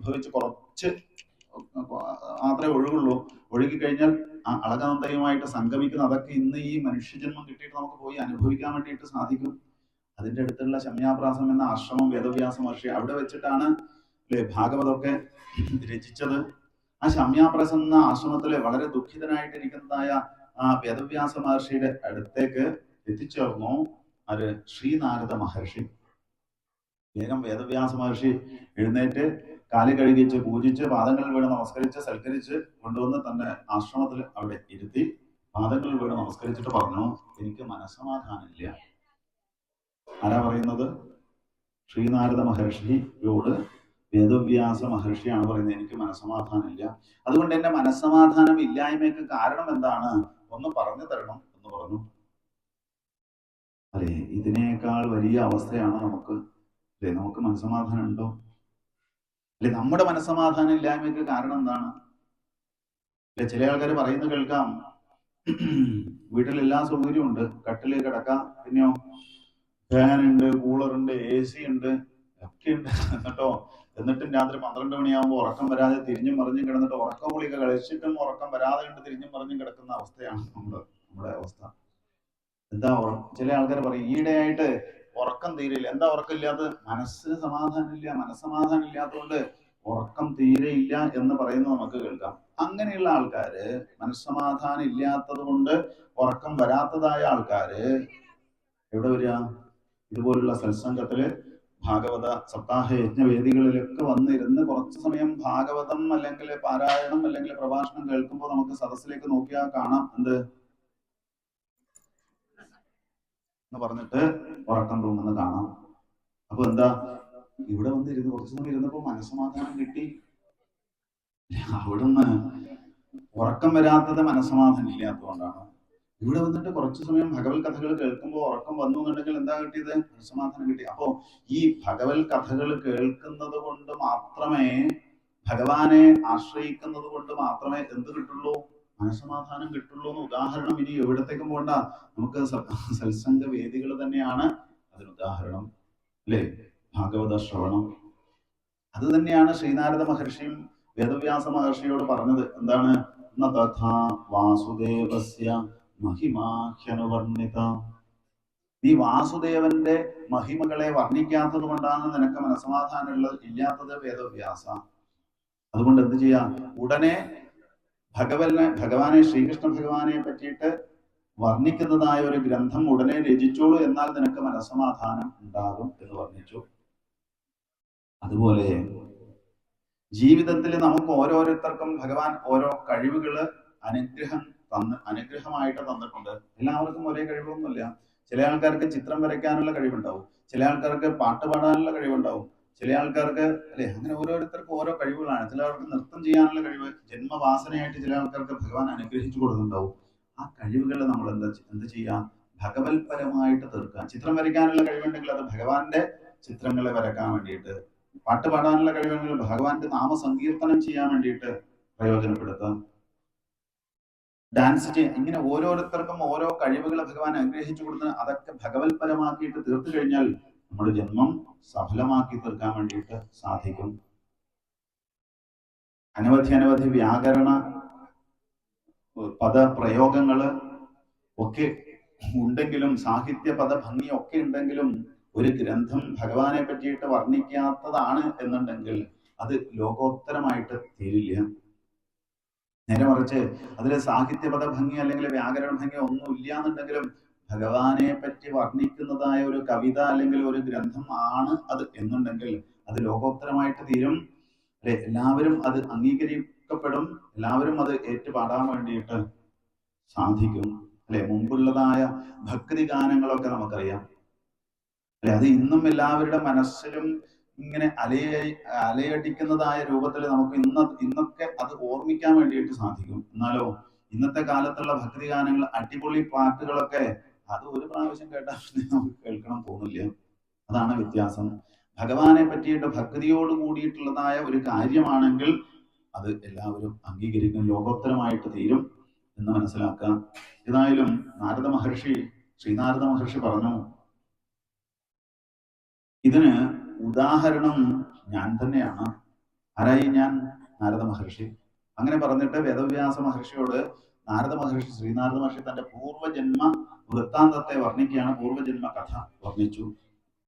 ഉത്ഭവിച്ച് കുറച്ച് മാത്രമേ ഒഴുകുള്ളൂ. ഒഴുകിക്കഴിഞ്ഞാൽ ആ അളകനന്ദയുമായിട്ട് സംഗമിക്കുന്ന അതൊക്കെ ഇന്ന് ഈ മനുഷ്യജന്മം കിട്ടിയിട്ട് നമുക്ക് പോയി അനുഭവിക്കാൻ വേണ്ടിയിട്ട് സാധിക്കും. അതിന്റെ അടുത്തുള്ള ശമ്യാപ്രാസം എന്ന ആശ്രമം വേദവ്യാസ മഹർഷി അവിടെ വെച്ചിട്ടാണ് ഭാഗവതമൊക്കെ രചിച്ചത്. ആ ശമ്യാപ്രാസം എന്ന ആശ്രമത്തിലെ വളരെ ദുഃഖിതനായിട്ടിരിക്കുന്നതായ ആ വേദവ്യാസ മഹർഷിയുടെ അടുത്തേക്ക് എത്തിച്ചേർന്നു ആര്? ശ്രീനാരദ മഹർഷി. വേഗം വേദവ്യാസ മഹർഷി എഴുന്നേറ്റ് കാലി കഴുകിച്ച് പൂജിച്ച് പാദങ്ങളിൽ വീണ് നമസ്കരിച്ച് സൽക്കരിച്ച് കൊണ്ടുവന്ന് തന്റെ ആശ്രമത്തിൽ അവിടെ ഇരുത്തി പാദങ്ങളിൽ വീണ് നമസ്കരിച്ചിട്ട് പറഞ്ഞു, എനിക്ക് മനസ്സമാധാനമില്ല. ആരാ പറയുന്നത്? ശ്രീനാരദ മഹർഷിയോട് വേദവ്യാസ മഹർഷിയാണ് പറയുന്നത്, എനിക്ക് മനസ്സമാധാനമില്ല. അതുകൊണ്ട് എന്റെ മനസ്സമാധാനം ഇല്ലായ്മയ്ക്ക് കാരണം എന്താണ്? ഒന്ന് പറഞ്ഞു തരണം എന്ന് പറഞ്ഞു. അല്ലെ, ഇതിനേക്കാൾ വലിയ അവസ്ഥയാണ് നമുക്ക്. അല്ലെ, നമുക്ക് മനസ്സമാധാനം ഉണ്ടോ? അല്ലെ, നമ്മുടെ മനസ്സമാധാനം ഇല്ലായ്മയ്ക്ക് കാരണം എന്താണ്? അല്ലെ, ചില ആൾക്കാർ പറയുന്നത് കേൾക്കാം, വീട്ടിൽ എല്ലാ സൗകര്യവും ഉണ്ട്, കട്ടില് കിടക്കാം, പിന്നെയോ ഫാനുണ്ട്, കൂളറുണ്ട്, AC ഉണ്ട്, ഒക്കെ ഉണ്ട്. എന്നിട്ടും രാത്രി 12 മണിയാകുമ്പോൾ ഉറക്കം വരാതെ തിരിഞ്ഞും മറിഞ്ഞും കിടന്നിട്ട് ഉറക്കം ഗുളിക കഴിച്ചിട്ടും ഉറക്കം വരാതെ കണ്ട് തിരിഞ്ഞും മറിഞ്ഞും കിടക്കുന്ന അവസ്ഥയാണ് നമ്മുടെ അവസ്ഥ. എന്താ ചില ആൾക്കാർ പറയും, ഈയിടെയായിട്ട് ഉറക്കം തീരില്ല. എന്താ ഉറക്കമില്ലാത്തത്? മനസ്സിന് സമാധാനമില്ല. മനസ്സമാധാനം ഇല്ലാത്തതുകൊണ്ട് ഉറക്കം തീരെയില്ല എന്ന് പറയുന്നത് നമുക്ക് കേൾക്കാം. അങ്ങനെയുള്ള ആൾക്കാര്, മനസ്സമാധാനം ഇല്ലാത്തത് കൊണ്ട് ഉറക്കം വരാത്തതായ ആൾക്കാര് എവിടെ വരിക? ഇതുപോലുള്ള സത്സംഗത്തില് ഭാഗവത സപ്താഹ യജ്ഞവേദികളിലൊക്കെ വന്നിരുന്ന് കുറച്ചു സമയം ഭാഗവതം അല്ലെങ്കിൽ പാരായണം അല്ലെങ്കിൽ പ്രഭാഷണം കേൾക്കുമ്പോൾ നമുക്ക് സദസ്സിലേക്ക് നോക്കിയാൽ കാണാം, എന്ത് എന്ന് പറഞ്ഞിട്ട് ഉറക്കം തോന്നുന്നത് കാണാം. അപ്പൊ എന്താ, ഇവിടെ വന്നിരുന്ന് കുറച്ചു സമയം ഇരുന്നപ്പോ മനസ്സമാധാനം കിട്ടി. അവിടുന്ന് ഉറക്കം വരാത്തത് മനസ്സമാധാനം ഇല്ലാത്തതുകൊണ്ടാണ്. ഇവിടെ വന്നിട്ട് കുറച്ചു സമയം ഭഗവത് കഥകൾ കേൾക്കുമ്പോൾ ഉറക്കം വന്നു എന്നുണ്ടെങ്കിൽ എന്താ കിട്ടിയത്? മനസ്സമാധാനം കിട്ടി. അപ്പോ ഈ ഭഗവത് കഥകൾ കേൾക്കുന്നത് കൊണ്ട് മാത്രമേ, ഭഗവാനെ ആശ്രയിക്കുന്നത് കൊണ്ട് മാത്രമേ എന്ത് കിട്ടുള്ളൂ? മനസ്സമാധാനം കിട്ടുള്ളൂ എന്ന് ഉദാഹരണം ഇനി എവിടത്തേക്കും പോകണ്ട, നമുക്ക് സത്സംഗ വേദികൾ തന്നെയാണ് അതിന് ഉദാഹരണം. അല്ലേ? ഭാഗവത ശ്രവണം. അത് തന്നെയാണ് ശ്രീനാരദ മഹർഷിയും വേദവ്യാസ മഹർഷിയോട് പറഞ്ഞത്. എന്താണ്? ന തഥാ വാസുദേവസ്യ മഹിമാഹ്യനുവർണ്ണിത. നീ വാസുദേവന്റെ മഹിമകളെ വർണ്ണിക്കാത്തത് കൊണ്ടാണ് നിനക്ക് മനസ്സമാധാനം ഇല്ലാത്തത് വേദവ്യാസ. അതുകൊണ്ട് എന്ത് ചെയ്യാം? ഉടനെ ഭഗവാനെ ശ്രീകൃഷ്ണ ഭഗവാനെ പറ്റിയിട്ട് വർണ്ണിക്കുന്നതായ ഒരു ഗ്രന്ഥം ഉടനെ രചിച്ചോളൂ, എന്നാൽ നിനക്ക് മനസ്സമാധാനം ഉണ്ടാകും എന്ന് വർണ്ണിച്ചു. അതുപോലെ ജീവിതത്തിൽ നമുക്ക് ഓരോരുത്തർക്കും ഭഗവാൻ ഓരോ കഴിവുകള് അനുഗ്രഹമായിട്ട് തന്നിട്ടുണ്ട്. എല്ലാവർക്കും ഒരേ കഴിവൊന്നുമില്ല. ചില ആൾക്കാർക്ക് ചിത്രം വരയ്ക്കാനുള്ള കഴിവുണ്ടാവും, ചില ആൾക്കാർക്ക് പാട്ട് പാടാനുള്ള കഴിവുണ്ടാവും, ചില ആൾക്കാർക്ക് അല്ലെ, അങ്ങനെ ഓരോരുത്തർക്കും ഓരോ കഴിവുകളാണ്. ചിലർക്ക് നൃത്തം ചെയ്യാനുള്ള കഴിവ് ജന്മവാസനയായിട്ട് ചില ആൾക്കാർക്ക് ഭഗവാൻ അനുഗ്രഹിച്ചു കൊടുക്കുന്നുണ്ടാവും. ആ കഴിവുകൾ നമ്മൾ എന്ത് ചെയ്യാം? ഭഗവത്പരമായിട്ട് തീർക്കുക. ചിത്രം വരയ്ക്കാനുള്ള കഴിവുണ്ടെങ്കിൽ അത് ഭഗവാന്റെ ചിത്രങ്ങളെ വരയ്ക്കാൻ വേണ്ടിയിട്ട്, പാട്ട് പാടാനുള്ള കഴിവുണ്ടെങ്കിൽ ഭഗവാന്റെ നാമസങ്കീർത്തനം ചെയ്യാൻ വേണ്ടിയിട്ട് പ്രയോജനപ്പെടുത്താം. ഡാൻസ് ചെയ്യാൻ, ഇങ്ങനെ ഓരോരുത്തർക്കും ഓരോ കഴിവുകൾ ഭഗവാൻ അനുഗ്രഹിച്ചു കൊടുത്ത് അതൊക്കെ ഭഗവത്പരമാക്കിയിട്ട് തീർത്തു കഴിഞ്ഞാൽ നമ്മുടെ ജന്മം സഫലമാക്കി തീർക്കാൻ വേണ്ടിയിട്ട് സാധിക്കും. അനവധി വ്യാകരണ പദപ്രയോഗങ്ങള് ഒക്കെ ഉണ്ടെങ്കിലും, സാഹിത്യ പദഭംഗി ഒക്കെ ഉണ്ടെങ്കിലും, ഒരു ഗ്രന്ഥം ഭഗവാനെ പറ്റിയിട്ട് വർണ്ണിക്കാത്തതാണ് എന്നുണ്ടെങ്കിൽ അത് ലോകോത്തരമായിട്ട് തീരില്ല. നേരെ മറിച്ച് അതിൽ സാഹിത്യപദ ഭംഗി അല്ലെങ്കിൽ വ്യാകരണ ഭംഗി ഒന്നും ഇല്ല എന്നുണ്ടെങ്കിലും ഭഗവാനെ പറ്റി വർണ്ണിക്കുന്നതായ ഒരു കവിത അല്ലെങ്കിൽ ഒരു ഗ്രന്ഥം ആണ് അത് എന്നുണ്ടെങ്കിൽ അത് ലോകോത്തരമായിട്ട് തീരും. അല്ലെ? എല്ലാവരും അത് അംഗീകരിക്കപ്പെടും, എല്ലാവരും അത് ഏറ്റുപാടാൻ വേണ്ടിയിട്ട് സാധിക്കും. അല്ലെ? മുമ്പുള്ളതായ ഭക്തി ഗാനങ്ങളൊക്കെ നമുക്കറിയാം. അല്ലെ? അത് ഇന്നും എല്ലാവരുടെ മനസ്സിലും ഇങ്ങനെ അലയടിക്കുന്നതായ രൂപത്തിൽ നമുക്ക് ഇന്നൊക്കെ അത് ഓർമ്മിക്കാൻ വേണ്ടിയിട്ട് സാധിക്കും. എന്നാലോ ഇന്നത്തെ കാലത്തുള്ള ഭക്തി ഗാനങ്ങൾ, അടിപൊളി പാട്ടുകളൊക്കെ അത് ഒരു പ്രാവശ്യം കേട്ടാൽ നമുക്ക് കേൾക്കണം തോന്നില്ല. അതാണ് വ്യത്യാസം. ഭഗവാനെ പറ്റിയിട്ട് ഭക്തിയോട് കൂടിയിട്ടുള്ളതായ ഒരു കാര്യമാണെങ്കിൽ അത് എല്ലാവരും അംഗീകരിക്കും, ലോകോത്തരമായിട്ട് തീരും എന്ന് മനസ്സിലാക്കാം. ഏതായാലും ശ്രീനാരദ മഹർഷി പറഞ്ഞു, ഇതിന് ഉദാഹരണം ഞാൻ തന്നെയാണ്. ആരായി ഞാൻ? നാരദ മഹർഷി. അങ്ങനെ പറഞ്ഞിട്ട് വേദവ്യാസ മഹർഷിയോട് ശ്രീനാരദ മഹർഷി തന്റെ പൂർവ്വജന്മ വൃത്താന്തത്തെ വർണ്ണിക്കുകയാണ്, പൂർവ്വജന്മ കഥ വർണ്ണിച്ചു.